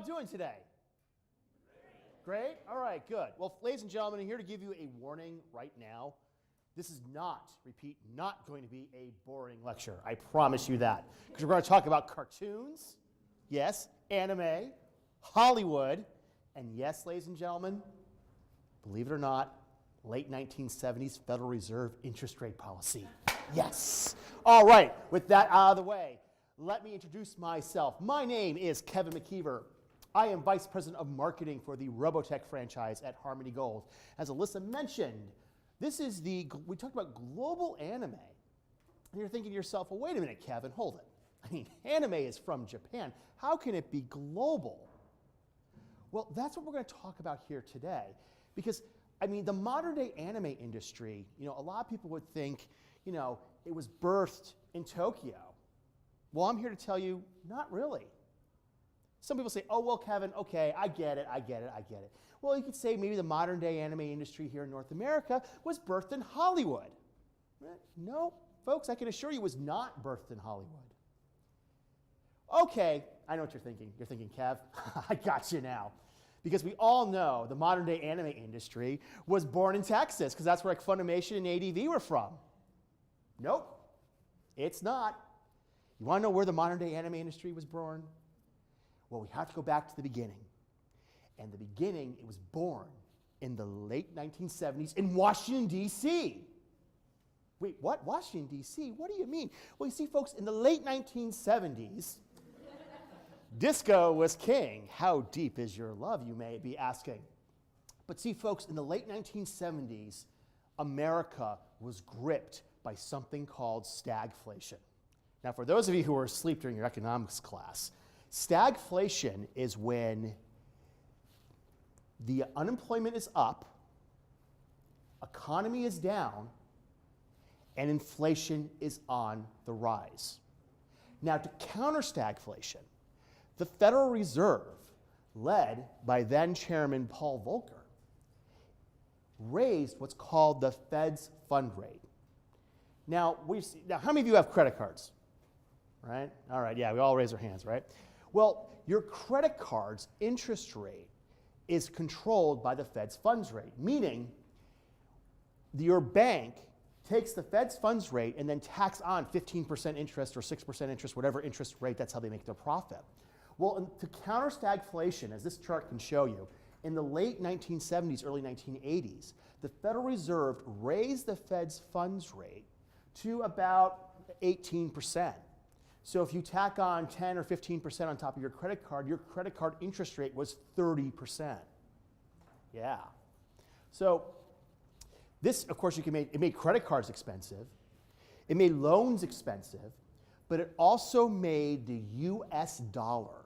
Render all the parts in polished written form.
y'all doing today? Great? All right, good. Well, ladies and gentlemen, I'm here to give you a warning right now. This is not, repeat, not going to be a boring lecture. I promise you that. Because we're going to talk about cartoons, yes, anime, Hollywood, and yes, ladies and gentlemen, believe it or not, late 1970s Federal Reserve interest rate policy. Yes. All right, with that out of the way, let me introduce myself. My name is Kevin McKeever. I am Vice President of Marketing for the Robotech franchise at Harmony Gold. As Alyssa mentioned, this is we talked about global anime. And you're thinking to yourself, well, wait a minute, Kevin, hold it. I mean, anime is from Japan. How can it be global? Well, that's what we're going to talk about here today. Because, I mean, the modern day anime industry, a lot of people would think, it was birthed in Tokyo. Well, I'm here to tell you, not really. Some people say, oh, well, Kevin, okay, I get it. Well, you could say maybe the modern day anime industry here in North America was birthed in Hollywood. No, folks, I can assure you it was not birthed in Hollywood. Okay, I know what you're thinking. You're thinking, Kev, I got you now. Because we all know the modern day anime industry was born in Texas, because that's where Funimation and ADV were from. Nope, it's not. You want to know where the modern day anime industry was born? Well, we have to go back to the beginning. And the beginning, it was born in the late 1970s in Washington, D.C. Wait, what? Washington, D.C.? What do you mean? Well, you see, folks, in the late 1970s, disco was king. How deep is your love, you may be asking. But see, folks, in the late 1970s, America was gripped by something called stagflation. Now, for those of you who were asleep during your economics class, stagflation is when the unemployment is up, economy is down, and inflation is on the rise. Now, to counter stagflation, the Federal Reserve, led by then Chairman Paul Volcker, raised what's called the Fed's fund rate. Now, how many of you have credit cards? Right? All right, yeah, we all raise our hands, right? Well, your credit card's interest rate is controlled by the Fed's funds rate, meaning your bank takes the Fed's funds rate and then tacks on 15% interest or 6% interest, whatever interest rate, that's how they make their profit. Well, to counter stagflation, as this chart can show you, in the late 1970s, early 1980s, the Federal Reserve raised the Fed's funds rate to about 18%. So if you tack on 10 or 15% on top of your credit card interest rate was 30%. Yeah. So this, of course, it made credit cards expensive. It made loans expensive, but it also made the US dollar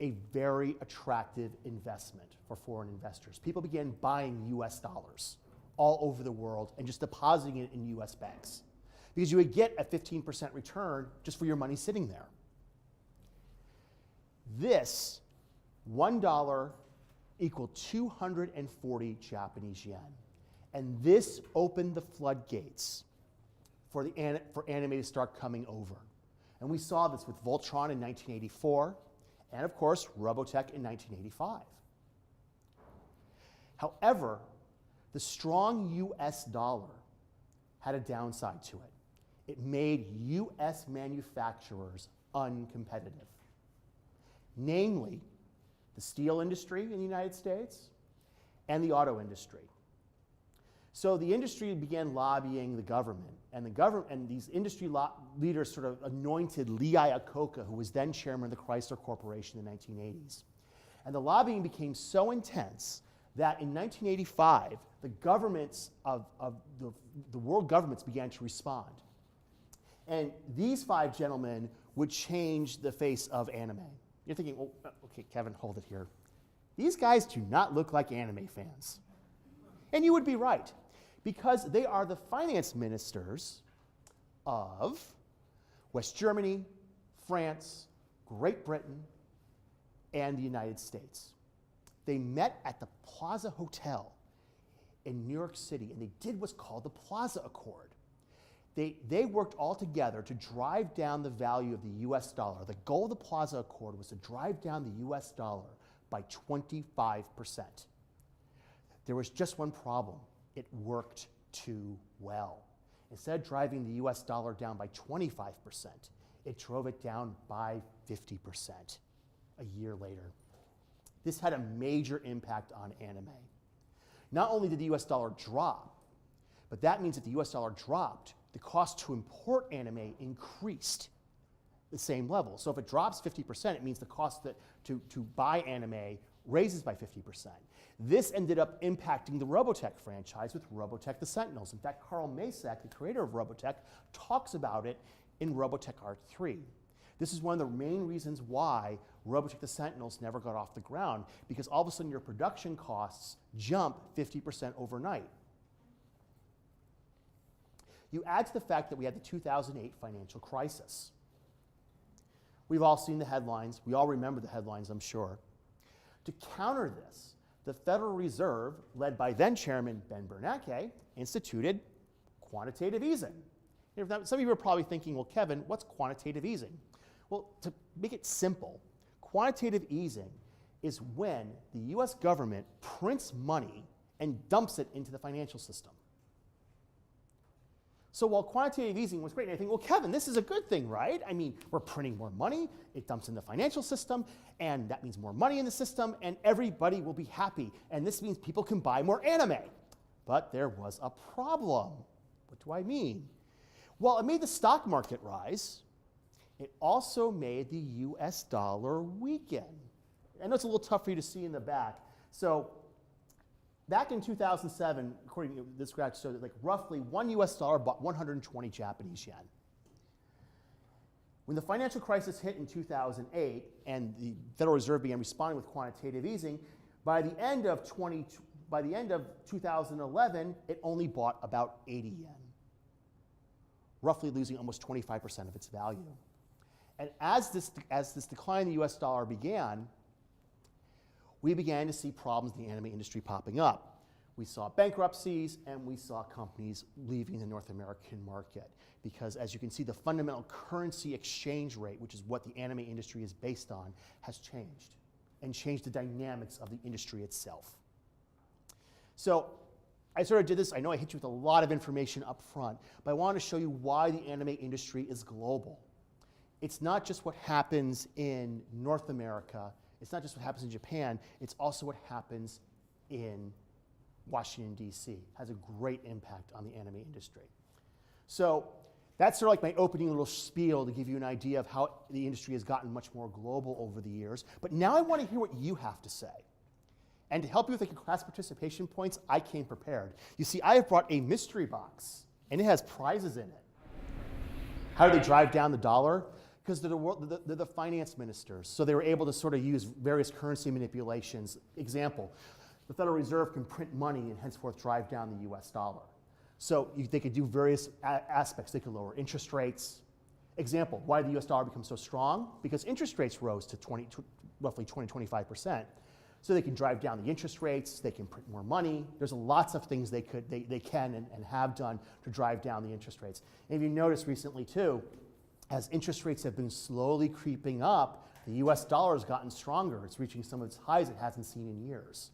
a very attractive investment for foreign investors. People began buying US dollars all over the world and just depositing it in US banks, because you would get a 15% return just for your money sitting there. This $1 equaled 240 Japanese yen. And this opened the floodgates for anime to start coming over. And we saw this with Voltron in 1984, and of course, Robotech in 1985. However, the strong US dollar had a downside to it. It made US manufacturers uncompetitive. Namely, the steel industry in the United States and the auto industry. So the industry began lobbying the government, and these industry leaders sort of anointed Lee Iacocca, who was then chairman of the Chrysler Corporation in the 1980s. And the lobbying became so intense that in 1985, the governments the world governments began to respond. And these five gentlemen would change the face of anime. You're thinking, well, okay, Kevin, hold it here. These guys do not look like anime fans. And you would be right, because they are the finance ministers of West Germany, France, Great Britain, and the United States. They met at the Plaza Hotel in New York City, and they did what's called the Plaza Accord. They worked all together to drive down the value of the US dollar. The goal of the Plaza Accord was to drive down the US dollar by 25%. There was just one problem. It worked too well. Instead of driving the US dollar down by 25%, it drove it down by 50% a year later. This had a major impact on anime. Not only did the US dollar drop, but that means that the US dollar dropped, the cost to import anime increased the same level. So if it drops 50%, it means the cost to buy anime raises by 50%. This ended up impacting the Robotech franchise with Robotech the Sentinels. In fact, Carl Macek, the creator of Robotech, talks about it in Robotech Art 3. This is one of the main reasons why Robotech the Sentinels never got off the ground, because all of a sudden your production costs jump 50% overnight. You add to the fact that we had the 2008 financial crisis. We've all seen the headlines. We all remember the headlines, I'm sure. To counter this, the Federal Reserve, led by then Chairman Ben Bernanke, instituted quantitative easing. Some of you are probably thinking, well, Kevin, what's quantitative easing? Well, to make it simple, quantitative easing is when the US government prints money and dumps it into the financial system. So while quantitative easing was great, and I think, well, Kevin, this is a good thing, right? I mean, we're printing more money, it dumps in the financial system, and that means more money in the system, and everybody will be happy. And this means people can buy more anime. But there was a problem. What do I mean? Well, it made the stock market rise. It also made the US dollar weaken. I know it's a little tough for you to see in the back. So back in 2007, according to this graph, showed that like roughly one US dollar bought 120 Japanese yen. When the financial crisis hit in 2008 and the Federal Reserve began responding with quantitative easing, by the end of 2011, it only bought about 80 yen, roughly losing almost 25% of its value. And as this decline in the US dollar began, we began to see problems in the anime industry popping up. We saw bankruptcies and we saw companies leaving the North American market because, as you can see, the fundamental currency exchange rate, which is what the anime industry is based on, has changed and changed the dynamics of the industry itself. So I sort of did this. I know I hit you with a lot of information up front, but I want to show you why the anime industry is global. It's not just what happens in North America. It's not just what happens in Japan. It's also what happens in Washington, D.C. It has a great impact on the anime industry. So that's sort of like my opening little spiel to give you an idea of how the industry has gotten much more global over the years. But now I want to hear what you have to say. And to help you with the class participation points, I came prepared. You see, I have brought a mystery box, and it has prizes in it. How do they drive down the dollar? Because they're the finance ministers, so they were able to sort of use various currency manipulations. Example, the Federal Reserve can print money and henceforth drive down the US dollar. So they could do various aspects. They could lower interest rates. Example, why did the US dollar become so strong? Because interest rates rose to roughly 20–25%. So they can drive down the interest rates, they can print more money. There's lots of things they can and have done to drive down the interest rates. And if you notice recently too, as interest rates have been slowly creeping up, the US dollar has gotten stronger. It's reaching some of its highs it hasn't seen in years.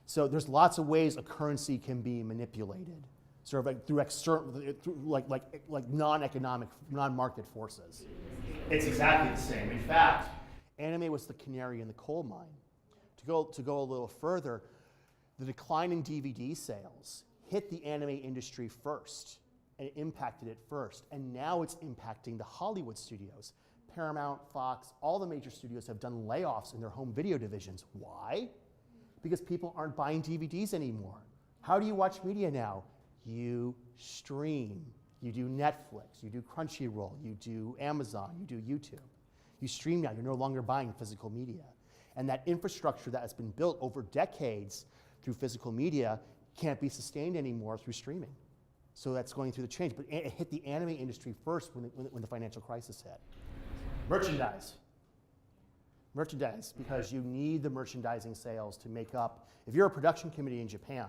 So there's lots of ways a currency can be manipulated, sort of like through external, like non-economic, non-market forces. It's exactly the same. In fact, anime was the canary in the coal mine. To go a little further, the decline in DVD sales hit the anime industry first. And it impacted it first. And now it's impacting the Hollywood studios. Paramount, Fox, all the major studios have done layoffs in their home video divisions. Why? Because people aren't buying DVDs anymore. How do you watch media now? You stream. You do Netflix, you do Crunchyroll, you do Amazon, you do YouTube. You stream now, you're no longer buying physical media. And that infrastructure that has been built over decades through physical media can't be sustained anymore through streaming. So that's going through the change. But it hit the anime industry first when the financial crisis hit. Merchandise. Merchandise, because you need the merchandising sales to make up. If you're a production committee in Japan,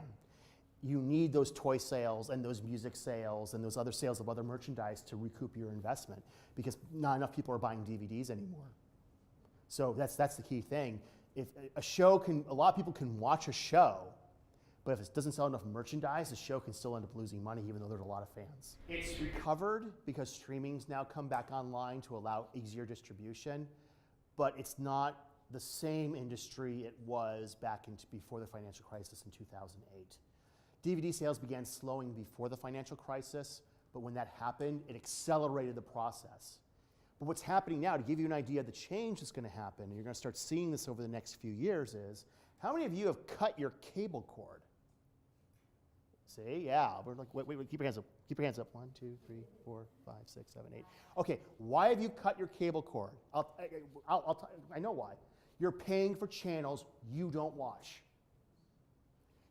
you need those toy sales and those music sales and those other sales of other merchandise to recoup your investment because not enough people are buying DVDs anymore. So that's the key thing. if a lot of people can watch a show, but if it doesn't sell enough merchandise, the show can still end up losing money even though there's a lot of fans. It's recovered because streaming's now come back online to allow easier distribution, but it's not the same industry it was back before the financial crisis in 2008. DVD sales began slowing before the financial crisis, but when that happened, it accelerated the process. But what's happening now, to give you an idea of the change that's going to happen, and you're going to start seeing this over the next few years, is how many of you have cut your cable cord? See, yeah, we're like, wait, keep your hands up. Keep your hands up. 1, 2, 3, 4, 5, 6, 7, 8. Okay, why have you cut your cable cord? I know why. You're paying for channels you don't watch.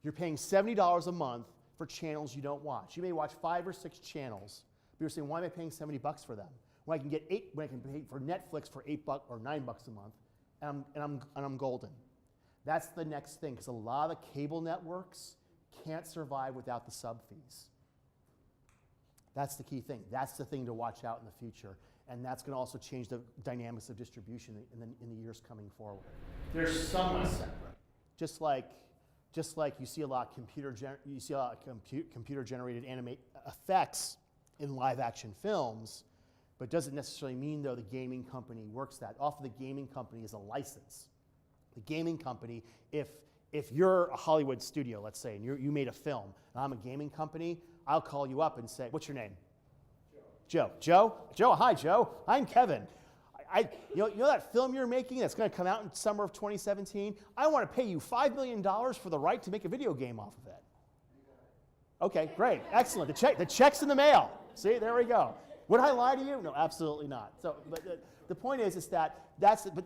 You're paying $70 a month for channels you don't watch. You may watch 5 or 6 channels, but you're saying, why am I paying $70 for them? When I can get when I can pay for Netflix for $8 or $9 a month, and I'm golden. That's the next thing, because a lot of the cable networks can't survive without the sub fees. That's the key thing. That's the thing to watch out in the future, and that's going to also change the dynamics of distribution in the years coming forward. They're somewhat separate, just like you see a lot of computer-generated effects in live-action films. But it doesn't necessarily mean, though, the gaming company works that. Often the gaming company is a license. The gaming company, if you're a Hollywood studio, let's say, and you made a film, and I'm a gaming company, I'll call you up and say, what's your name? Joe. Joe, hi, Joe. I'm Kevin. You know that film you're making that's going to come out in summer of 2017? I want to pay you $5 million for the right to make a video game off of it. Okay, great, excellent. The check's in the mail. See, there we go. Would I lie to you? No, absolutely not. So, but the point is but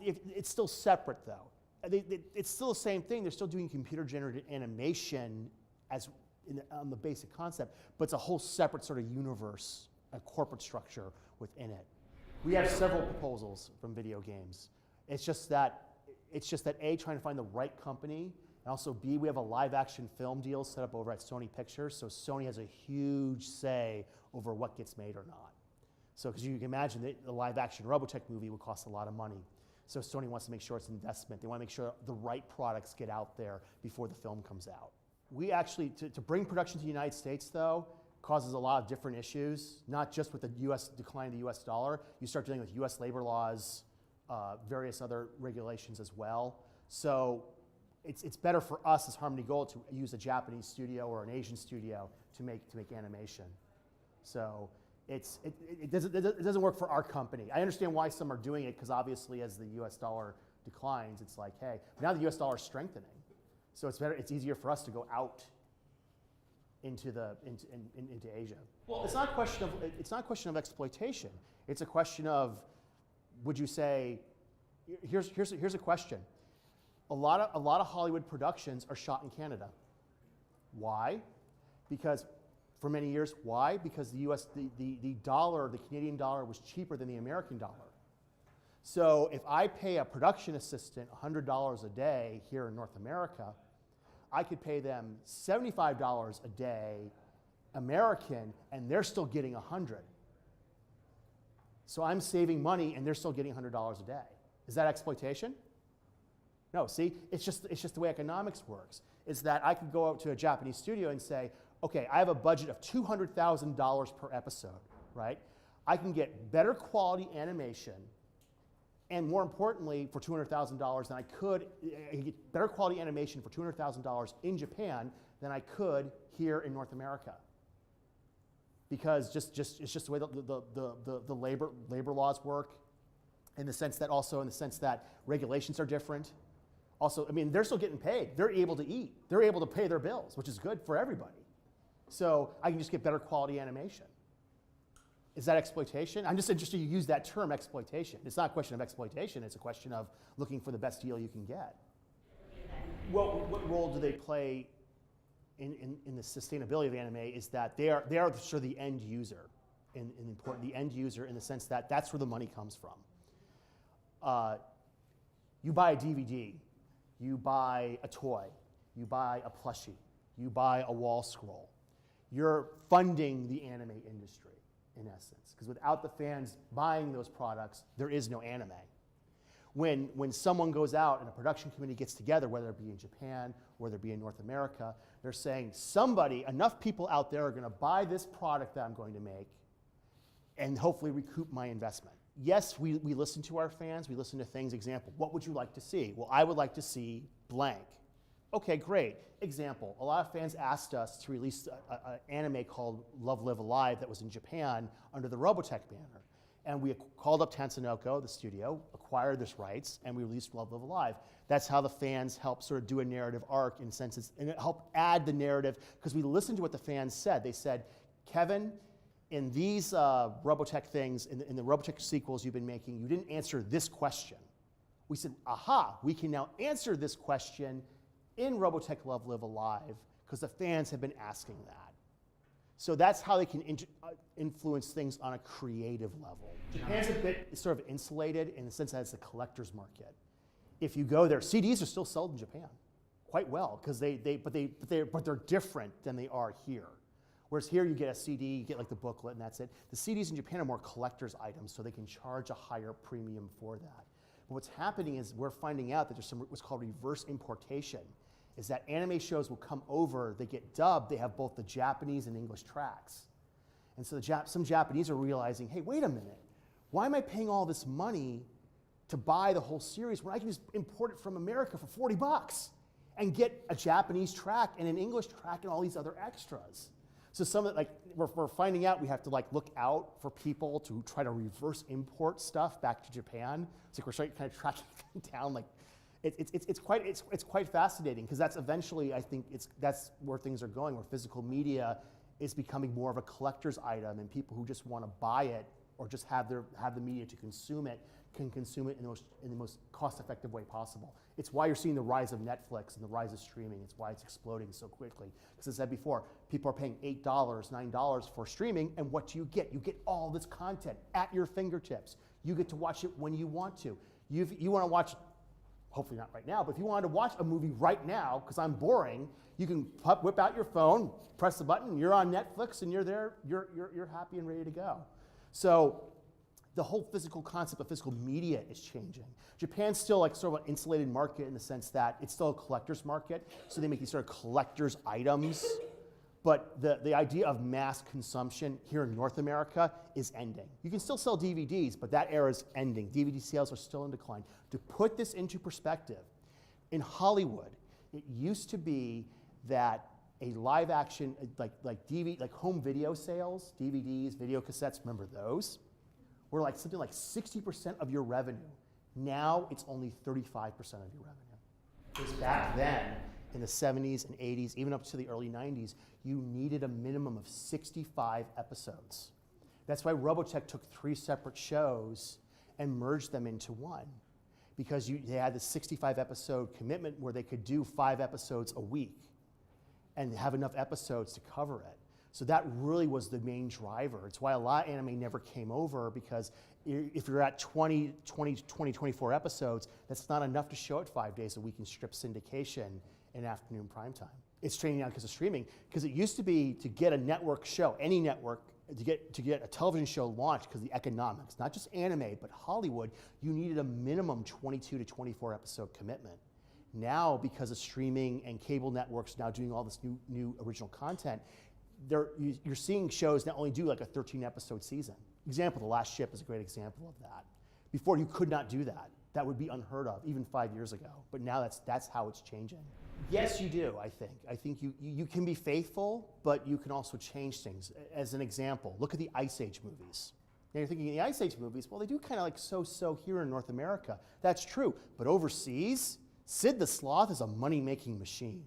it's still separate, though. It's still the same thing. They're still doing computer-generated animation on the basic concept, but it's a whole separate sort of universe, a corporate structure within it. We have several proposals from video games. It's just that A, trying to find the right company, and also B, we have a live-action film deal set up over at Sony Pictures, so Sony has a huge say over what gets made or not. So, because you can imagine that the live-action Robotech movie would cost a lot of money. So Sony wants to make sure it's an investment. They want to make sure the right products get out there before the film comes out. We actually, to bring production to the United States, though, causes a lot of different issues, not just with the decline of the US dollar. You start dealing with US labor laws, various other regulations as well. So it's better for us as Harmony Gold to use a Japanese studio or an Asian studio to make animation. So it doesn't work for our company. I understand why some are doing it, because obviously as the US dollar declines, it's like, hey, now the US dollar is strengthening. So it's easier for us to go out into Asia. Well, it's not a question of exploitation. It's a question of, would you say, here's a question. A lot of Hollywood productions are shot in Canada. Why? Because for many years, why? Because the dollar, the Canadian dollar, was cheaper than the American dollar. So if I pay a production assistant $100 a day here in North America, I could pay them $75 a day American, and they're still getting $100. So I'm saving money, and they're still getting $100 a day. Is that exploitation? No, see, it's just the way economics works. Is that I could go out to a Japanese studio and say, okay, I have a budget of $200,000 per episode, right? I can get better quality animation, and more importantly, for $200,000 than I get better quality animation for $200,000 in Japan than I could here in North America. Because it's just the way the labor laws work, in the sense that regulations are different. Also, I mean, they're still getting paid. They're able to eat. They're able to pay their bills, which is good for everybody. So I can just get better quality animation. Is that exploitation? I'm just interested you use that term, exploitation. It's not a question of exploitation. It's a question of looking for the best deal you can get. What role do they play in the sustainability of anime is that they are sort of the end user, the end user in the sense that that's where the money comes from. You buy a DVD, you buy a toy, you buy a plushie, you buy a wall scroll. You're funding the anime industry, in essence, because without the fans buying those products, there is no anime. when someone goes out and a production committee gets together, whether it be in Japan, whether it be in North America, they're saying enough people out there are going to buy this product that I'm going to make and hopefully recoup my investment. Yes, we listen to our fans, we listen to things, example, what would you like to see? Well, I would like to see blank. Okay, great. Example, a lot of fans asked us to release an anime called Love, Live, Alive that was in Japan under the Robotech banner. And we called up Tatsunoko, the studio, acquired this rights, and we released Love, Live, Alive. That's how the fans helped sort of do a narrative arc in senses, and it helped add the narrative, because we listened to what the fans said. They said, Kevin, in these Robotech things, in the Robotech sequels you've been making, you didn't answer this question. We said, aha, we can now answer this question in Robotech Love, Live, Alive, because the fans have been asking that. So that's how they can influence things on a creative level. Japan's a bit sort of insulated in the sense that it's a collector's market. If you go there, CDs are still sold in Japan quite well, because but they're different than they are here. Whereas here you get a CD, you get like the booklet, and that's it. The CDs in Japan are more collector's items, so they can charge a higher premium for that. But what's happening is we're finding out that there's what's called reverse importation, is that anime shows will come over, they get dubbed, they have both the Japanese and English tracks. And so some Japanese are realizing, hey, wait a minute, why am I paying all this money to buy the whole series when I can just import it from America for 40 bucks and get a Japanese track and an English track and all these other extras? So some of we're finding out we have to look out for people to try to reverse import stuff back to Japan. It's like we're starting kind of tracking down it's quite fascinating, because that's eventually, I think that's where things are going, where physical media is becoming more of a collector's item, and people who just want to buy it or just have the media to consume it can consume it in the most cost-effective way possible. It's why you're seeing the rise of Netflix and the rise of streaming. It's why it's exploding so quickly. Because as I said before, people are paying $8, $9 for streaming, and what do you get? You get all this content at your fingertips. You get to watch it when you want to. You want to watch, hopefully not right now, but if you wanted to watch a movie right now, because I'm boring, you can whip out your phone, press the button, you're on Netflix, and you're there, you're happy and ready to go. So the whole physical concept of physical media is changing. Japan's still sort of an insulated market in the sense that it's still a collector's market, so they make these sort of collector's items. But the idea of mass consumption here in North America is ending. You can still sell DVDs, but that era is ending. DVD sales are still in decline. To put this into perspective, in Hollywood, it used to be that a live action, like home video sales, DVDs, video cassettes, remember those? Were something like 60% of your revenue. Now it's only 35% of your revenue. Because back then, in the 70s and 80s, even up to the early 90s, you needed a minimum of 65 episodes. That's why Robotech took 3 separate shows and merged them into one. Because they had the 65 episode commitment where they could do 5 episodes a week and have enough episodes to cover it. So that really was the main driver. It's why a lot of anime never came over, because if you're at 24 episodes, that's not enough to show it 5 days a week in strip syndication in afternoon prime time. It's changing now because of streaming, because it used to be to get a network show, any network, to get a television show launched, because the economics, not just anime, but Hollywood, you needed a minimum 22 to 24 episode commitment. Now, because of streaming and cable networks now doing all this new original content, you're seeing shows not only do a 13 episode season. Example, The Last Ship is a great example of that. Before, you could not do that. That would be unheard of, even 5 years ago. But now that's how it's changing. Yes, you do, I think. I think you can be faithful, but you can also change things. As an example, look at the Ice Age movies. Now you're thinking the Ice Age movies, well, they do kind of so here in North America. That's true. But overseas, Sid the Sloth is a money-making machine.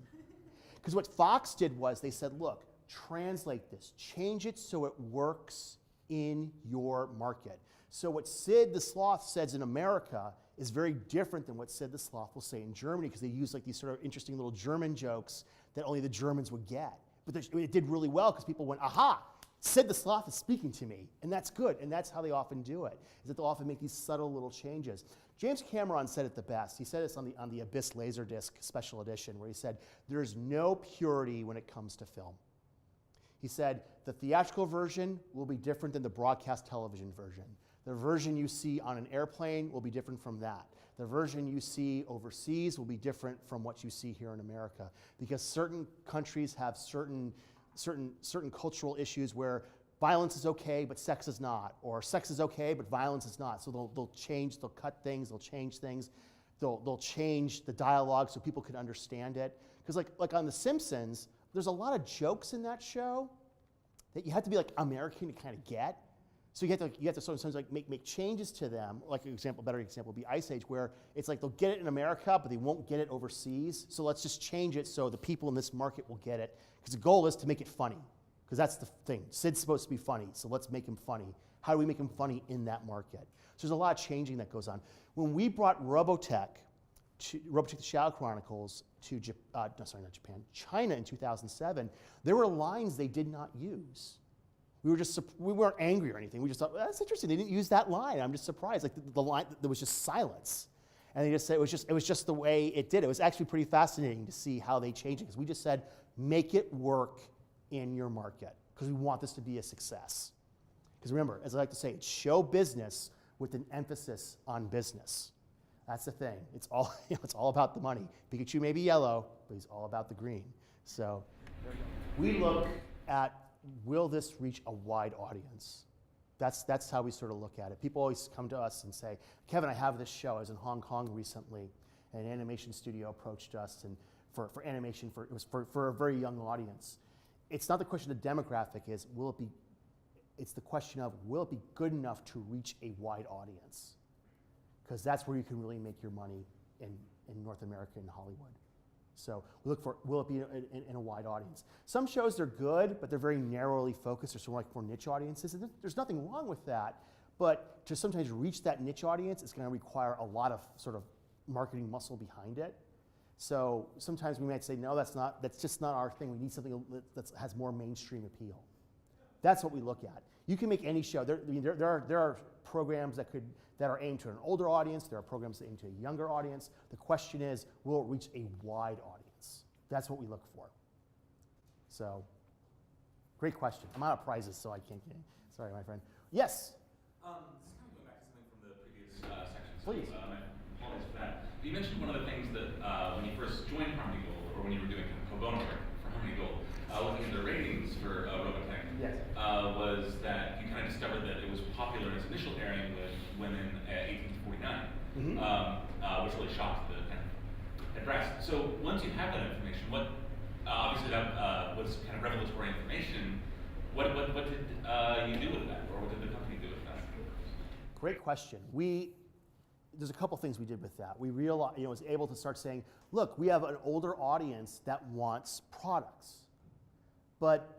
Because what Fox did was they said, look, translate this, change it so it works in your market. So what Sid the Sloth says in America is very different than what Sid the Sloth will say in Germany, because they use these sort of interesting little German jokes that only the Germans would get. But it did really well because people went, aha, Sid the Sloth is speaking to me. And that's good, and that's how they often do it, is that they'll often make these subtle little changes. James Cameron said it the best. He said this on the Abyss Laserdisc special edition, where he said, there's no purity when it comes to film. He said, the theatrical version will be different than the broadcast television version. The version you see on an airplane will be different from that. The version you see overseas will be different from what you see here in America, because certain countries have certain cultural issues where violence is okay, but sex is not, or sex is okay, but violence is not. So they'll change, they'll cut things, they'll change things, they'll change the dialogue so people can understand it. Because like on The Simpsons, there's a lot of jokes in that show that you have to be like American to kind of get. So you have to sometimes like make changes to them. Like an example, better example would be Ice Age, where it's like they'll get it in America, but they won't get it overseas. So let's just change it so the people in this market will get it. Because the goal is to make it funny. Because that's the thing. Sid's supposed to be funny, so let's make him funny. How do we make him funny in that market? So there's a lot of changing that goes on. When we brought Robotech the Shadow Chronicles to China in 2007, there were lines they did not use. We weren't angry or anything. We just thought, well, that's interesting. They didn't use that line. I'm just surprised. Like the line, there was just silence. And they just said it was just the way it did. It was actually pretty fascinating to see how they changed it. Because we just said, make it work in your market, because we want this to be a success. Because remember, as I like to say, it's show business with an emphasis on business. That's the thing. It's all, it's all about the money. Pikachu may be yellow, but he's all about the green. So we look at, will this reach a wide audience? That's how we sort of look at it. People always come to us and say, Kevin, I have this show. I was in Hong Kong recently, and an animation studio approached us and for animation, it was for a very young audience. It's not the question of the demographic is, it's the question of, will it be good enough to reach a wide audience? Because that's where you can really make your money in North America and Hollywood. So we look for, will it be in a wide audience? Some shows are good, but they're very narrowly focused. They're sort of like more niche audiences. And there's nothing wrong with that. But to sometimes reach that niche audience, it's going to require a lot of sort of marketing muscle behind it. So sometimes we might say, no, that's just not our thing. We need something that has more mainstream appeal. That's what we look at. You can make any show. There are programs that are aimed to an older audience. There are programs that aim to a younger audience. The question is, will it reach a wide audience? That's what we look for. So, great question. I'm out of prizes, so I can't get in. Sorry, my friend. Yes? This is kind of going back to something from the previous section. Please. My apologies for that. You mentioned one of the things that when you first joined Harmony Gold, or when you were doing kind of pro bono work for Harmony Gold, looking at the ratings for Robotech, yes. Was that you kind of discovered that it was popular in its initial airing with women at 18 to 49, which really shocked the kind of address. So once you have that information, what obviously that was kind of revelatory information. What did you do with that, or what did the company do with that? Great question. There's a couple things we did with that. We realized, was able to start saying, look, we have an older audience that wants products, but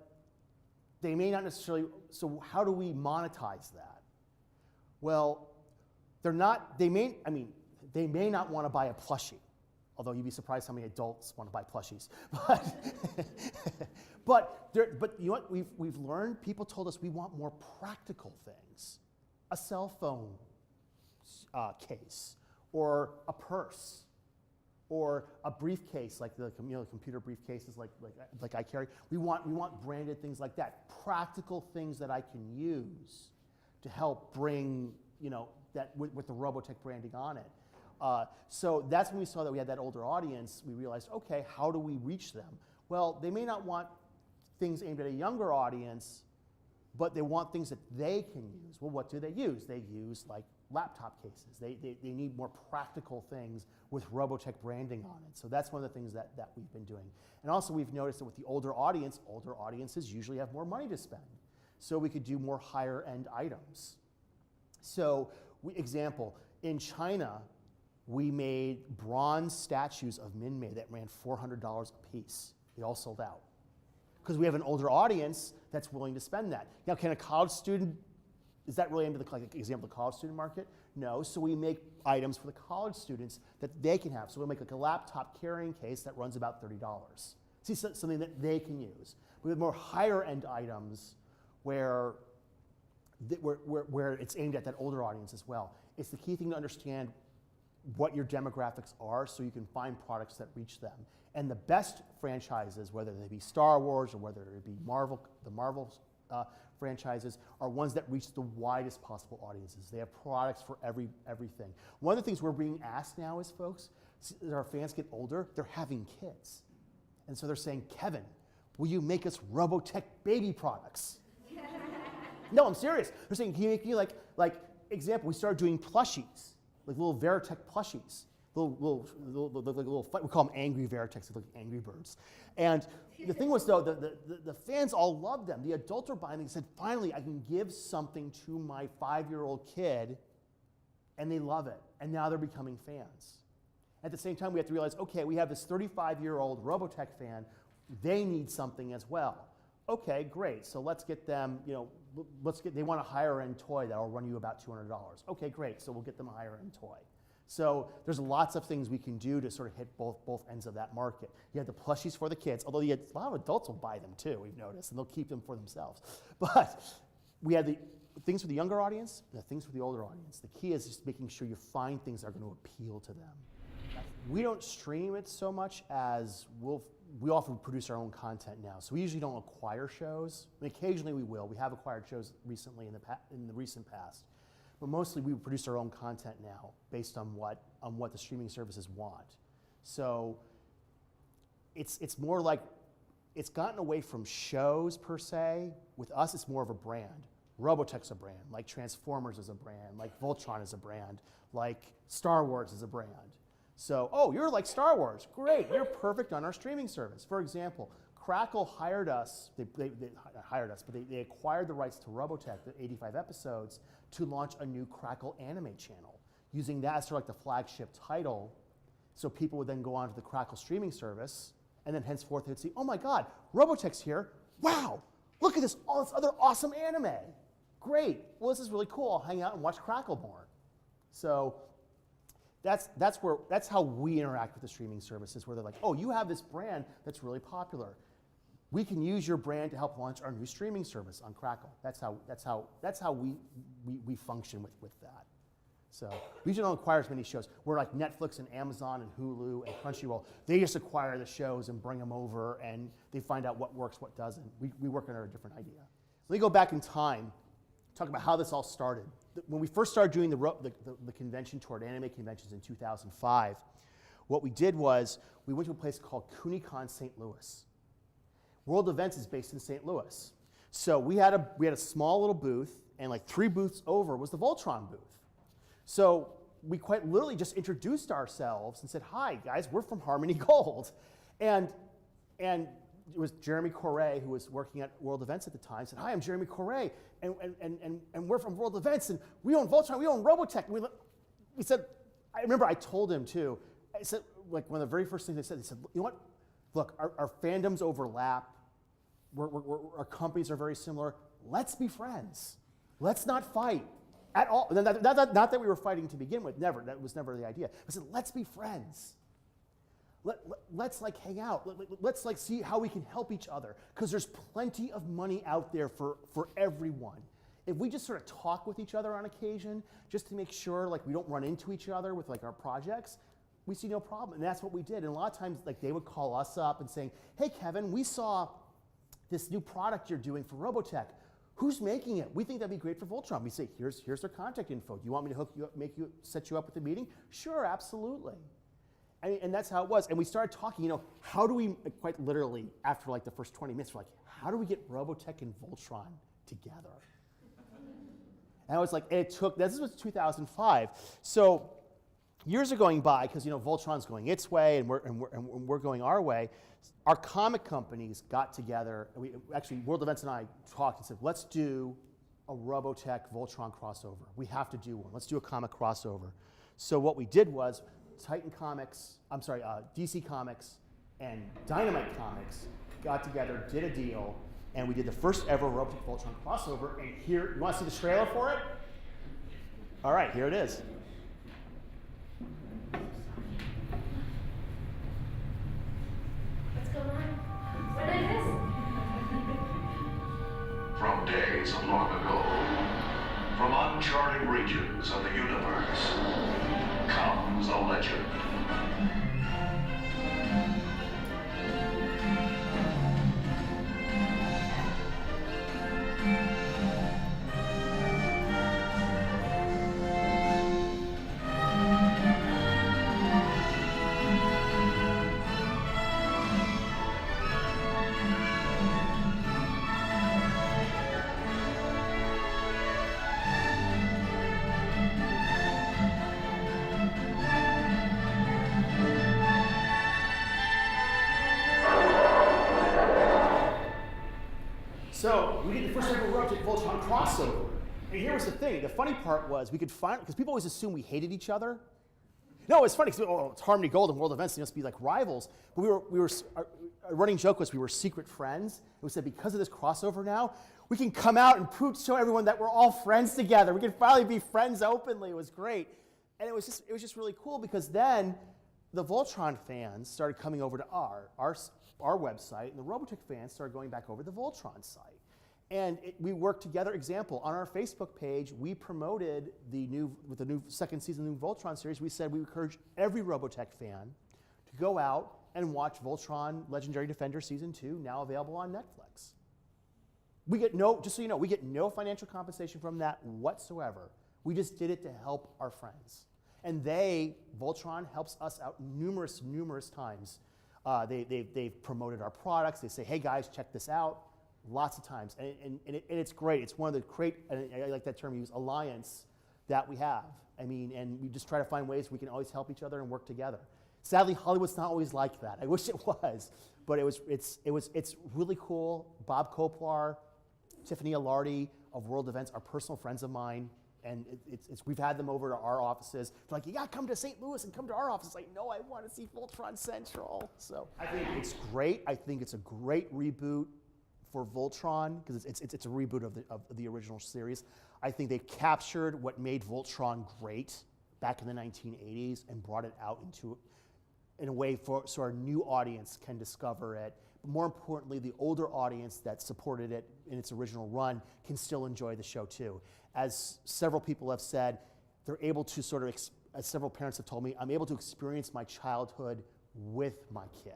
they may not necessarily, so how do we monetize that? Well, they may not want to buy a plushie, although you'd be surprised how many adults want to buy plushies. But you know what we've learned? People told us we want more practical things. A cell phone case, or a purse, or a briefcase, like the computer briefcases like I carry. We want branded things like that, practical things that I can use to help bring that with the Robotech branding on it. So that's when we saw that we had that older audience. We realized, okay, how do we reach them? Well, they may not want things aimed at a younger audience, but they want things that they can use. Well, what do they use? They use like laptop cases. They need more practical things with Robotech branding on it. So that's one of the things that we've been doing. And also we've noticed that with the older audiences usually have more money to spend. So we could do more higher end items. So example, in China, we made bronze statues of Minmay that ran $400 a piece. They all sold out. Because we have an older audience that's willing to spend that. Now, can a college student, is that really into the example of the college student market? No, so we make items for the college students that they can have. So we'll make like a laptop carrying case that runs about $30. See, something that they can use. We have more higher end items where it's aimed at that older audience as well. It's the key thing to understand what your demographics are so you can find products that reach them. And the best franchises, whether they be Star Wars or whether it be the Marvel franchises are ones that reach the widest possible audiences. They have products for everything. One of the things we're being asked now is, folks, as our fans get older, they're having kids. And so they're saying, Kevin, will you make us Robotech baby products? No, I'm serious. They're saying, can you make me like example, we started doing plushies, like little Veritech plushies. Little we call them angry Veritechs, they look like Angry Birds. And the thing was, though, the fans all loved them. The adults were buying them and said, finally, I can give something to my 5-year-old kid, and they love it. And now they're becoming fans. At the same time, we have to realize, okay, we have this 35-year-old Robotech fan. They need something as well. Okay, great. So let's get them, they want a higher-end toy that will run you about $200. Okay, great. So we'll get them a higher-end toy. So there's lots of things we can do to sort of hit both ends of that market. You have the plushies for the kids, although a lot of adults will buy them too, we've noticed, and they'll keep them for themselves. But we have the things for the younger audience and the things for the older audience. The key is just making sure you find things that are going to appeal to them. We don't stream it so much as we often produce our own content now. So we usually don't acquire shows. I mean, occasionally we will. We have acquired shows recently in the recent past. But mostly we produce our own content now based on what the streaming services want. So it's more like, it's gotten away from shows per se. With us, it's more of a brand. Robotech's a brand, like Transformers is a brand, like Voltron is a brand, like Star Wars is a brand. So, oh, you're like Star Wars, great, you're perfect on our streaming service. For example, Crackle hired us, they hired us, but they acquired the rights to Robotech, the 85 episodes, to launch a new Crackle anime channel, using that as sort of like the flagship title, so people would then go on to the Crackle streaming service, and then henceforth they'd see, oh my God, Robotech's here, wow, look at all this other awesome anime. Great, well this is really cool, I'll hang out and watch Crackle more. So that's how we interact with the streaming services, where they're like, oh, you have this brand that's really popular. We can use your brand to help launch our new streaming service on Crackle. That's how we function with that. So we usually don't acquire as many shows. We're like Netflix and Amazon and Hulu and Crunchyroll. They just acquire the shows and bring them over, and they find out what works, what doesn't. We work under a different idea. Let me go back in time, talk about how this all started. When we first started doing the convention toward anime conventions in 2005, what we did was we went to a place called CUNYCON St. Louis. World Events is based in St. Louis. So we had a small little booth, and like 3 booths over was the Voltron booth. So we quite literally just introduced ourselves and said, hi guys, we're from Harmony Gold. And it was Jeremy Correa, who was working at World Events at the time, said, hi, I'm Jeremy Correa, and we're from World Events, and we own Voltron, we own Robotech. And we said, I remember I told him too, I said, like one of the very first things they said, you know what, look, our fandoms overlap, our companies are very similar, let's be friends. Let's not fight at all. Not that we were fighting to begin with, never, that was never the idea. I said, let's be friends. Let's like hang out. Let's like see how we can help each other, because there's plenty of money out there for everyone. If we just sort of talk with each other on occasion, just to make sure like we don't run into each other with like our projects, we see no problem. And that's what we did. And a lot of times like they would call us up and saying, hey Kevin, we saw this new product you're doing for Robotech. Who's making it? We think that'd be great for Voltron. We say, here's their contact info. Do you want me to hook you up, set you up with a meeting? Sure, absolutely. And that's how it was. And we started talking, how do we, quite literally, after like the first 20 minutes, we're like, how do we get Robotech and Voltron together? And I was like, this was 2005. So years are going by, because Voltron's going its way and we're going our way. Our comic companies got together. Actually, World Events and I talked and said, let's do a Robotech Voltron crossover. We have to do one. Let's do a comic crossover. So what we did was DC Comics and Dynamite Comics got together, did a deal, and we did the first ever Robotech Voltron crossover. And here, you want to see the trailer for it? All right, here it is. What's going on? What is this? From days of long ago, from uncharted regions of the universe, comes a legend. first ever Robotech Voltron crossover. And here was the thing. The funny part was we could find, because people always assume we hated each other. No, it's funny, because it's Harmony Gold and World Events, they must be like rivals. But our running joke was we were secret friends. And we said, because of this crossover now, we can come out and show everyone that we're all friends together. We can finally be friends openly. It was great. And it was just really cool, because then the Voltron fans started coming over to our website, and the Robotech fans started going back over to the Voltron site. And we worked together. Example, on our Facebook page, we promoted with the new second season of the new Voltron series, we said we encourage every Robotech fan to go out and watch Voltron Legendary Defender Season 2, now available on Netflix. We get just so you know, we get no financial compensation from that whatsoever. We just did it to help our friends. And Voltron helps us out numerous times. They've promoted our products. They say, hey guys, check this out. Lots of times, and it's great. It's one of the great, and I like that term you use, alliance that we have. I mean, and we just try to find ways we can always help each other and work together. Sadly, Hollywood's not always like that. I wish it was, but it's really cool. Bob Koplar, Tiffany Alardi of World Events are personal friends of mine, and we've had them over to our offices. They're like, you gotta come to St. Louis and come to our office. Like, no, I want to see Voltron Central. So I think it's great. I think it's a great reboot for Voltron, because it's a reboot of the original series. I think they captured what made Voltron great back in the 1980s and brought it out in a way so our new audience can discover it. But more importantly, the older audience that supported it in its original run can still enjoy the show too. As several people have said, they're able to sort of, as several parents have told me, I'm able to experience my childhood with my kid.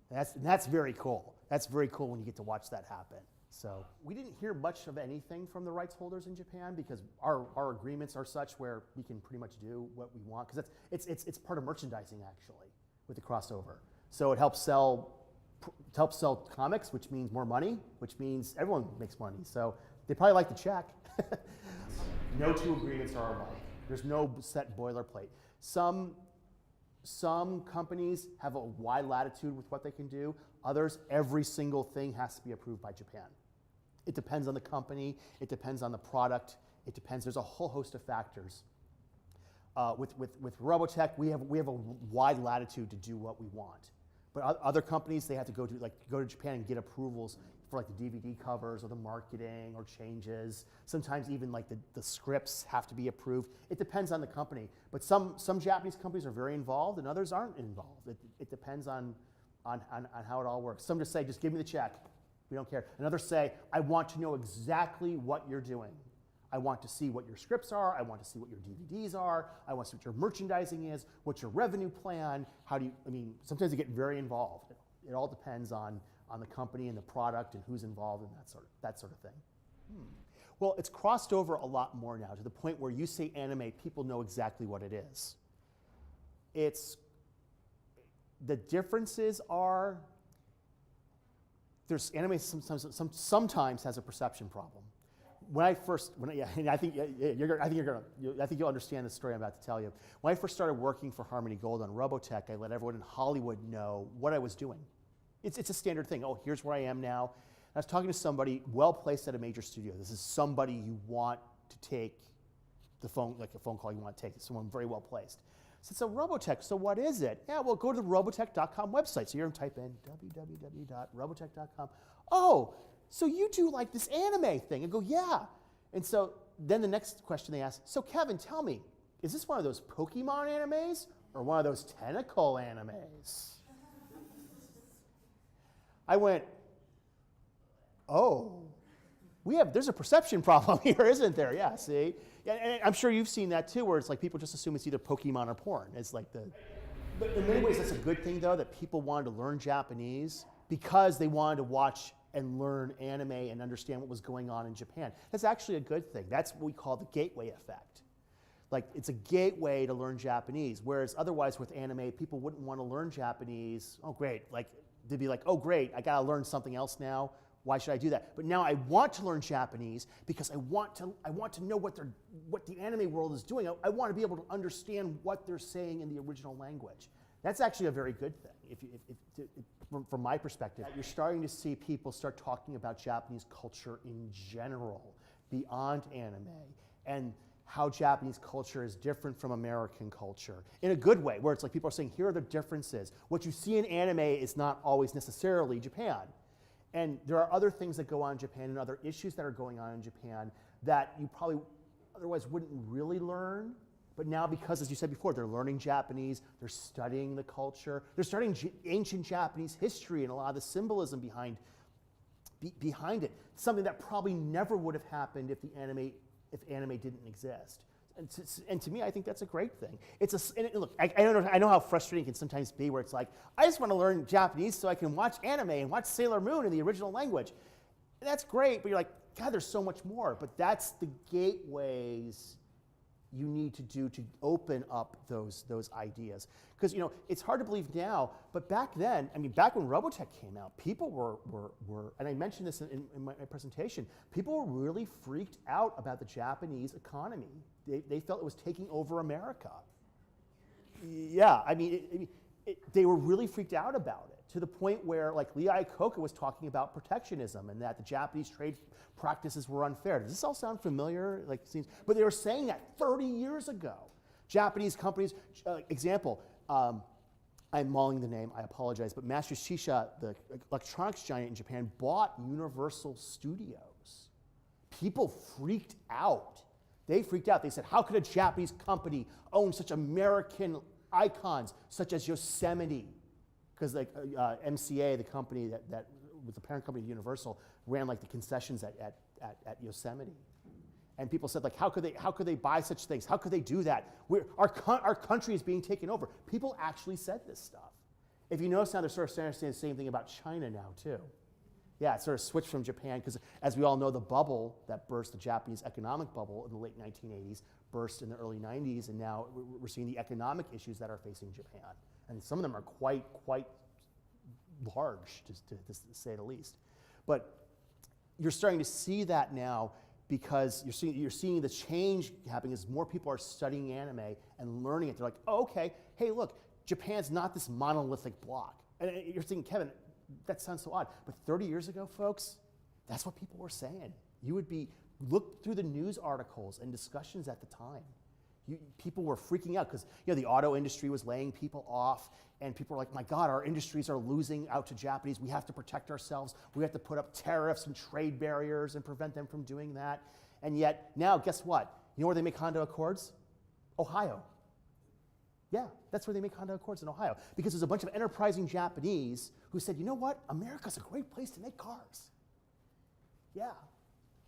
That's very cool. That's very cool when you get to watch that happen. So we didn't hear much of anything from the rights holders in Japan, because our agreements are such where we can pretty much do what we want, because it's part of merchandising actually with the crossover. So it helps sell comics, which means more money, which means everyone makes money. So they probably like the check. No two agreements are alike. There's no set boilerplate. Some companies have a wide latitude with what they can do. Others, every single thing has to be approved by Japan. It depends on the company. It depends on the product. It depends. There's a whole host of factors. With Robotech, we have a wide latitude to do what we want. But other companies, they have to go to Japan and get approvals for like the DVD covers or the marketing or changes. Sometimes even like the scripts have to be approved. It depends on the company. But some Japanese companies are very involved and others aren't involved. It depends on how it all works. Some just say, just give me the check. We don't care. And others say, I want to know exactly what you're doing. I want to see what your scripts are. I want to see what your DVDs are. I want to see what your merchandising is, what's your revenue plan. Sometimes they get very involved. It all depends on the company and the product and who's involved and that sort of thing. Well, it's crossed over a lot more now, to the point where you say anime, people know exactly what it is. The differences are, anime sometimes has a perception problem. I think you'll understand the story I'm about to tell you. When I first started working for Harmony Gold on Robotech, I let everyone in Hollywood know what I was doing. It's a standard thing. Oh, here's where I am now. I was talking to somebody well-placed at a major studio. This is somebody you want to take the phone, like a phone call you want to take. It's someone very well-placed. I said, so Robotech, so what is it? Yeah, well, go to the Robotech.com website. So you're going to type in www.robotech.com. Oh, so you do like this anime thing? I go, yeah. And so then the next question they ask, so Kevin, tell me, is this one of those Pokemon animes or one of those tentacle animes? I went, oh, there's a perception problem here, isn't there? Yeah, see? And I'm sure you've seen that too, where it's like people just assume it's either Pokemon or porn. It's like but in many ways that's a good thing though, that people wanted to learn Japanese because they wanted to watch and learn anime and understand what was going on in Japan. That's actually a good thing. That's what we call the gateway effect. Like, it's a gateway to learn Japanese, whereas otherwise with anime, people wouldn't want to learn Japanese. Oh, great. Like, they'd be like, oh, great, I got to learn something else now. Why should I do that? But now I want to learn Japanese because I want to know what the anime world is doing. I want to be able to understand what they're saying in the original language. That's actually a very good thing. from my perspective, you're starting to see people start talking about Japanese culture in general, beyond anime, and how Japanese culture is different from American culture in a good way, where it's like people are saying, here are the differences. What you see in anime is not always necessarily Japan. And there are other things that go on in Japan and other issues that are going on in Japan that you probably otherwise wouldn't really learn. But now, because, as you said before, they're learning Japanese, they're studying the culture, they're studying ancient Japanese history and a lot of the symbolism behind it. Something that probably never would have happened if anime didn't exist. And to me, I think that's a great thing. Look, I know how frustrating it can sometimes be, where it's like, I just want to learn Japanese so I can watch anime and watch Sailor Moon in the original language. And that's great, but you're like, God, there's so much more. But that's the gateways you need to do to open up those ideas. Because it's hard to believe now, but back then, back when Robotech came out, people were and I mentioned this in my presentation, people were really freaked out about the Japanese economy. They felt it was taking over America. Yeah, they were really freaked out about it, to the point where, like, Lee Iacocca was talking about protectionism and that the Japanese trade practices were unfair. Does this all sound familiar? But they were saying that 30 years ago. Japanese companies, example, I'm mauling the name, I apologize, but Master Shisha, the electronics giant in Japan, bought Universal Studios. People freaked out. They freaked out. They said, how could a Japanese company own such American icons, such as Yosemite? Because MCA, the company that was the parent company of Universal, ran like the concessions at Yosemite. And people said, like, how could they buy such things? How could they do that? Our country is being taken over. People actually said this stuff. If you notice now, they're sort of saying the same thing about China now too. Yeah, it sort of switched from Japan, because as we all know, the bubble that burst, the Japanese economic bubble in the late 1980s, burst in the early 90s, and now we're seeing the economic issues that are facing Japan. And some of them are quite large, to say the least. But you're starting to see that now, because you're seeing the change happening as more people are studying anime and learning it. They're like, oh, okay, hey, look, Japan's not this monolithic block. And you're thinking, Kevin, that sounds so odd. But 30 years ago, folks, that's what people were saying. Look through the news articles and discussions at the time. People were freaking out because the auto industry was laying people off, and people were like, my God, our industries are losing out to Japanese. We have to protect ourselves. We have to put up tariffs and trade barriers and prevent them from doing that. And yet now, guess what? You know where they make Honda Accords? Ohio. Yeah, that's where they make Honda Accords, in Ohio. Because there's a bunch of enterprising Japanese who said, you know what? America's a great place to make cars. Yeah.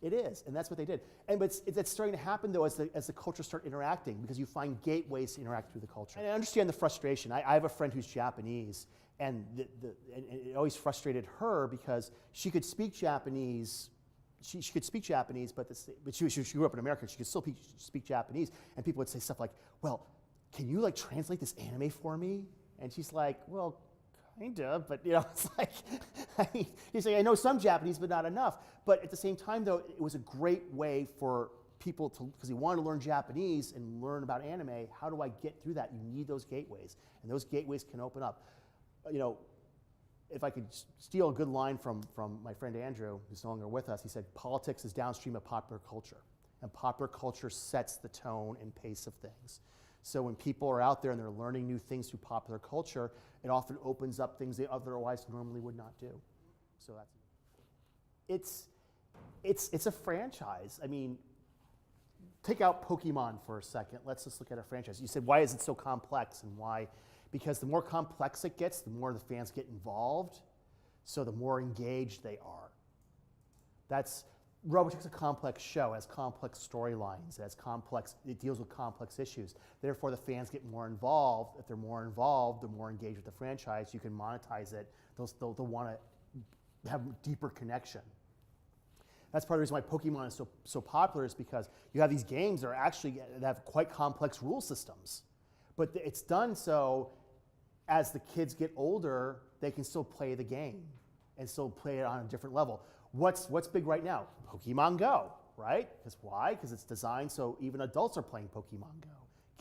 It is, and that's what they did. But it's starting to happen, though, as the cultures start interacting, because you find gateways to interact through the culture. And I understand the frustration. I have a friend who's Japanese, and it always frustrated her because she could speak Japanese. She could speak Japanese, but she grew up in America. She could still speak Japanese, and people would say stuff like, "Well, can you translate this anime for me?" And she's like, "Well, kind of, but it's like," you say, I know some Japanese, but not enough. But at the same time, though, it was a great way for people because they wanted to learn Japanese and learn about anime. How do I get through that? You need those gateways, and those gateways can open up. If I could steal a good line from my friend Andrew, who's no longer with us, he said, politics is downstream of popular culture, and popular culture sets the tone and pace of things. So when people are out there and they're learning new things through popular culture, it often opens up things they otherwise normally would not do. So it's a franchise. Take out Pokemon for a second. Let's just look at a franchise. You said, why is it so complex, and why? Because the more complex it gets, the more the fans get involved, so the more engaged they are. Robotech's a complex show, it has complex storylines, it deals with complex issues. Therefore, the fans get more involved. If they're more involved, they're more engaged with the franchise. You can monetize it. They'll want to have a deeper connection. That's part of the reason why Pokemon is so popular, is because you have these games that have quite complex rule systems. But it's done so as the kids get older, they can still play the game and still play it on a different level. What's big right now? Pokemon Go, right? Because why? Because it's designed so even adults are playing Pokemon Go.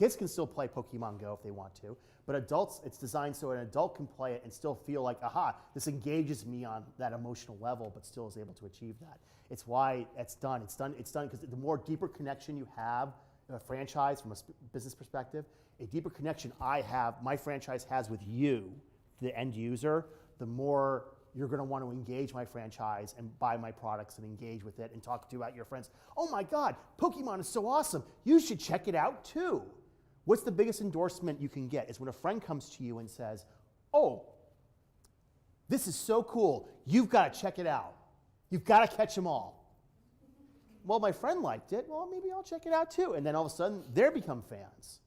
Kids can still play Pokemon Go if they want to, but adults, it's designed so an adult can play it and still feel like, aha, this engages me on that emotional level, but still is able to achieve that. It's why it's done. It's done because the more deeper connection you have in a franchise from a business perspective, a deeper connection my franchise has with you, the end user, the more you're going to want to engage my franchise and buy my products and engage with it and talk to your friends. Oh my God, Pokemon is so awesome. You should check it out too. What's the biggest endorsement you can get is when a friend comes to you and says, oh, this is so cool. You've got to check it out. You've got to catch them all. Well, my friend liked it. Well, maybe I'll check it out too. And then all of a sudden, they become fans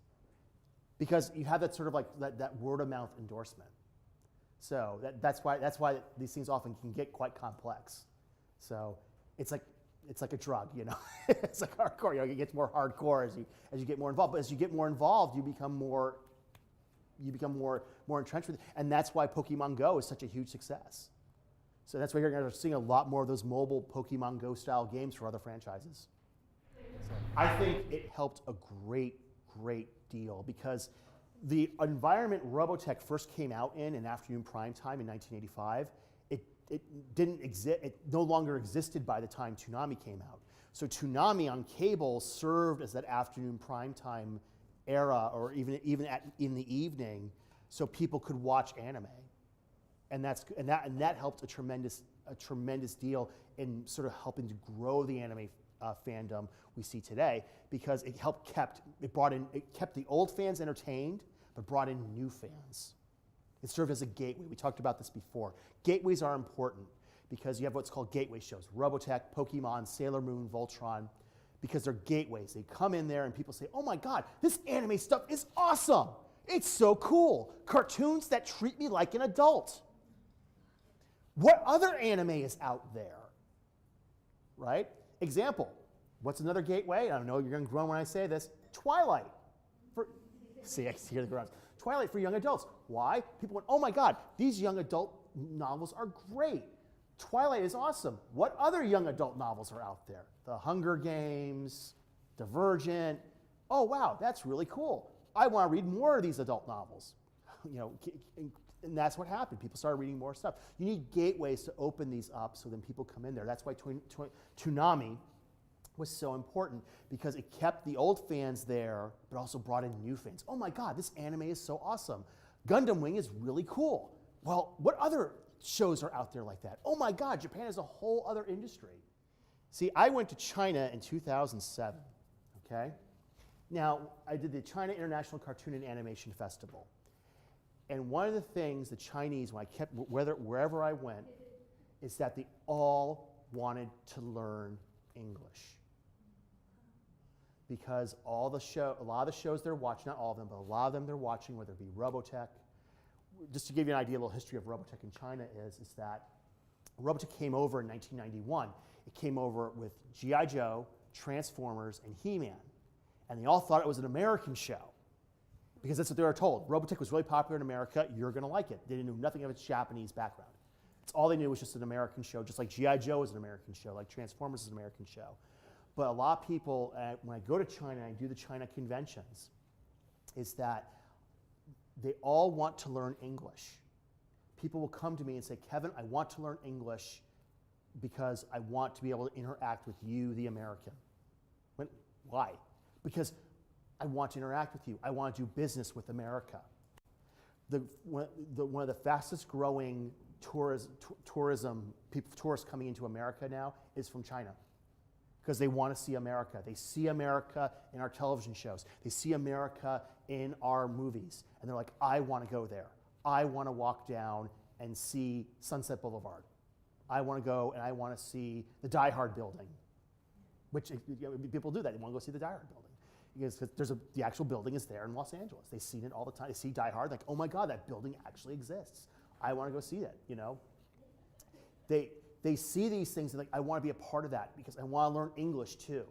because you have that sort of like that word of mouth endorsement. So that's why these things often can get quite complex. So it's like a drug, you know. It's like hardcore. You know, it gets more hardcore as you get more involved. But as you get more involved, you become more entrenched with it. And that's why Pokemon Go is such a huge success. So that's why you're going to seeing a lot more of those mobile Pokemon Go style games for other franchises. So I think it helped a great deal because the environment Robotech first came out in afternoon prime time in 1985, it didn't exist. It no longer existed by the time Toonami came out. So Toonami on cable served as that afternoon prime time era, or even in the evening, so people could watch anime, and that helped a tremendous deal in sort of helping to grow the anime fandom we see today, because it kept the old fans entertained, but brought in new fans. It served as a gateway. We talked about this before. Gateways are important because you have what's called gateway shows. Robotech, Pokemon, Sailor Moon, Voltron, because they're gateways. They come in there and people say, oh my God, this anime stuff is awesome. It's so cool. Cartoons that treat me like an adult. What other anime is out there? Right? Example, what's another gateway? I know you're going to groan when I say this. Twilight. See, I hear the groans. Twilight for young adults. Why? People went, oh my God, these young adult novels are great. Twilight is awesome. What other young adult novels are out there? The Hunger Games, Divergent. Oh wow, that's really cool. I want to read more of these adult novels. You know, and that's what happened. People started reading more stuff. You need gateways to open these up so then people come in there. That's why Toonami was so important, because it kept the old fans there, but also brought in new fans. Oh my God, this anime is so awesome. Gundam Wing is really cool. Well, what other shows are out there like that? Oh my God, Japan is a whole other industry. See, I went to China in 2007, okay? Now, I did the China International Cartoon and Animation Festival. And one of the things the Chinese, when I kept, wherever I went, is that they all wanted to learn English. Because a lot of the shows they're watching, not all of them, but a lot of them they're watching, whether it be Robotech. Just to give you an idea, a little history of Robotech in China is that Robotech came over in 1991. It came over with G.I. Joe, Transformers, and He-Man. And they all thought it was an American show, because that's what they were told. Robotech was really popular in America. You're going to like it. They didn't know nothing of its Japanese background. It's all they knew was just an American show, just like G.I. Joe is an American show, like Transformers is an American show. But a lot of people, when I go to China and I do the China conventions, is that they all want to learn English. People will come to me and say, Kevin, I want to learn English because I want to be able to interact with you, the American. Why? Because I want to interact with you. I want to do business with America. One of the fastest growing tourists coming into America now is from China, because they want to see America. They see America in our television shows. They see America in our movies. And they're like, I want to go there. I want to walk down and see Sunset Boulevard. I want to go and I want to see the Die Hard building, which people do that. They want to go see the Die Hard building. Because the actual building is there in Los Angeles. They've seen it all the time. They see Die Hard, like, oh my God, that building actually exists. I want to go see it, you know? They see these things and like, I want to be a part of that because I want to learn English too.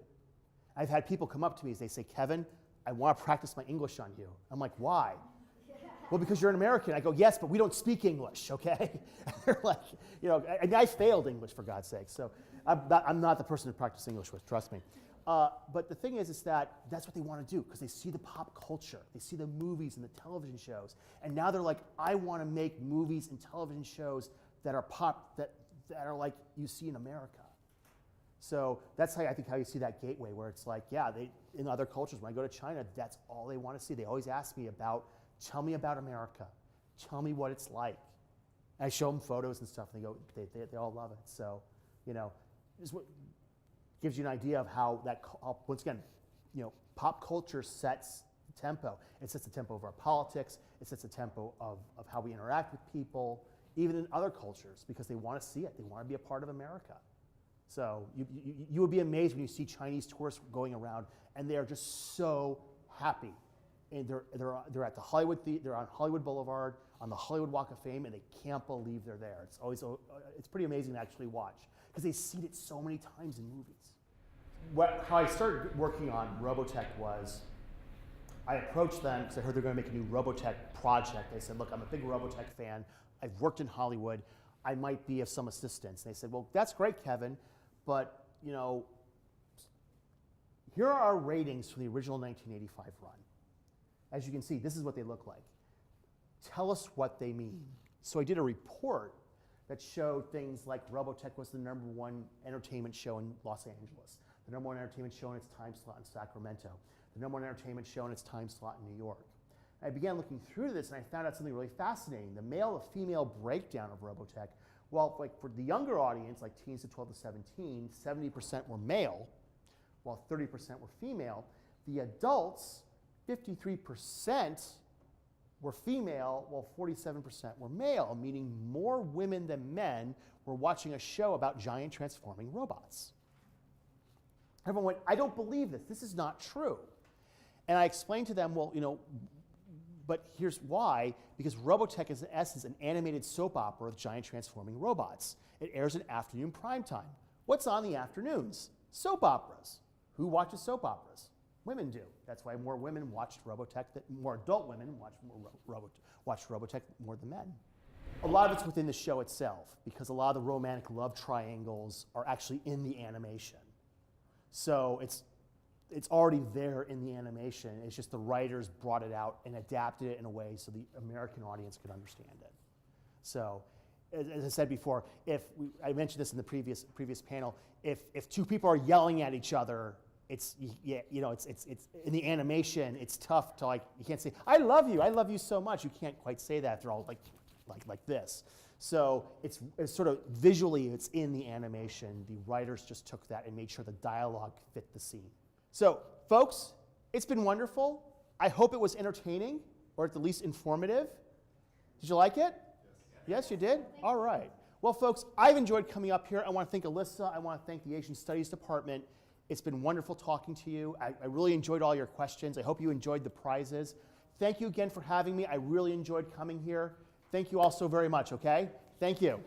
I've had people come up to me and they say, Kevin, I want to practice my English on you. I'm like, why? Well, because you're an American. I go, yes, but we don't speak English, okay? They're like, you know, I failed English, for God's sake. So I'm not the person to practice English with, trust me. But the thing is that that's what they want to do because they see the pop culture, they see the movies and the television shows, and now they're like, I want to make movies and television shows that are that are like you see in America. So that's how I think how you see that gateway, where it's like, yeah, in other cultures, when I go to China, that's all they want to see. They always ask me tell me about America, tell me what it's like. And I show them photos and stuff, and they all love it. So, is what gives you an idea of how once again, pop culture sets the tempo. It sets the tempo of our politics. It sets the tempo of how we interact with people, even in other cultures, because they want to see it. They want to be a part of America. So you would be amazed when you see Chinese tourists going around, and they are just so happy. And they're at the Hollywood they're on Hollywood Boulevard, on the Hollywood Walk of Fame, and they can't believe they're there. It's pretty amazing to actually watch because they've seen it so many times in movies. How I started working on Robotech was I approached them because I heard they're going to make a new Robotech project. They said, look, I'm a big Robotech fan. I've worked in Hollywood. I might be of some assistance. And they said, well, that's great, Kevin, but here are our ratings for the original 1985 run. As you can see, this is what they look like. Tell us what they mean. So I did a report that showed things like Robotech was the #1 entertainment show in Los Angeles, the #1 entertainment show in its time slot in Sacramento, the #1 entertainment show in its time slot in New York. I began looking through this, and I found out something really fascinating. The male to female breakdown of Robotech, well, like for the younger audience, like teens to 12 to 17, 70% were male, while 30% were female. The adults, 53% were female, while 47% were male, meaning more women than men were watching a show about giant transforming robots. Everyone went, I don't believe this. This is not true. And I explained to them, well, but here's why. Because Robotech is, in essence, an animated soap opera with giant transforming robots. It airs in afternoon prime time. What's on the afternoons? Soap operas. Who watches soap operas? Women do. That's why more women watched Robotech, more adult women watched Robotech more than men. A lot of it's within the show itself, because a lot of the romantic love triangles are actually in the animation. So it's already there in the animation. It's just the writers brought it out and adapted it in a way so the American audience could understand it. So, as I said before, I mentioned this in the previous panel, if two people are yelling at each other, it's in the animation, it's tough to you can't say, I love you so much. You can't quite say that if they're all like this. So it's sort of visually, it's in the animation. The writers just took that and made sure the dialogue fit the scene. So, folks, it's been wonderful. I hope it was entertaining, or at the least informative. Did you like it? Yes, you did? All right. Well, folks, I've enjoyed coming up here. I want to thank Alyssa. I want to thank the Asian Studies Department. It's been wonderful talking to you. I really enjoyed all your questions. I hope you enjoyed the prizes. Thank you again for having me. I really enjoyed coming here. Thank you all so very much, okay? Thank you.